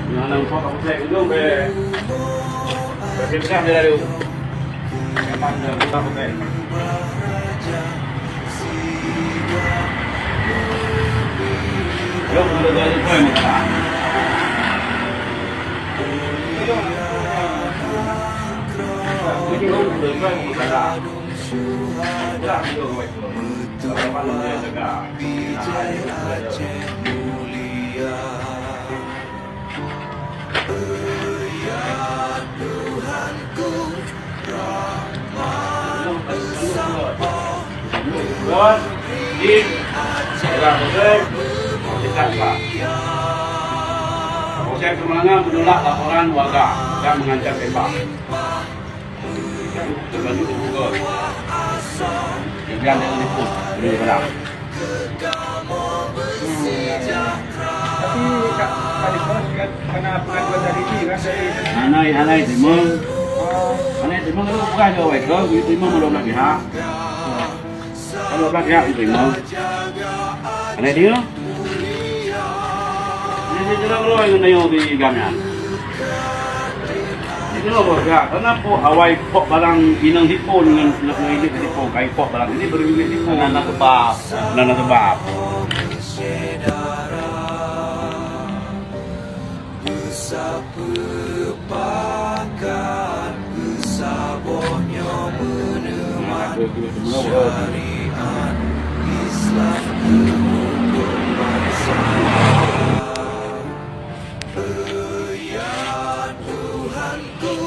Yang nak kau tak boleh dulu be. Bersiap dia dulu. Memang dah tak boleh. Yo, sudah jadi poin kita. Jadi orang sudah poin kita. Dah kita buat. Apa yang dia jaga. Tuhan, di dalam Mesir, dekat Pak. Polsek Kemenangan menolak laporan warga yang mengancam tembak. Terbantu terbuka. Kemudian dengan telefon beri barang. Tapi kali kos kan kena pengaduan dari ini kan dari Anai timung. Anai timung itu bukan jauh ke, timung belah pihak. Kalau belah pihak itu timung. Anai dia. Ini jelas loh yang naik di kamian. Ini loh warga. Kenapa awal pok barang inang hipo dengan ini hipo kai pok barang ini berbeda hipo. Nana sebab. Sepepakan sabonya menemat syariat Islam untuk bangsa. Ya Tuhanku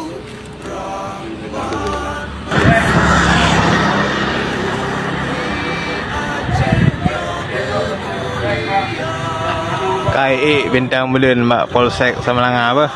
rahman KAI Bintang Belun Mak Polsek Semenangan apa?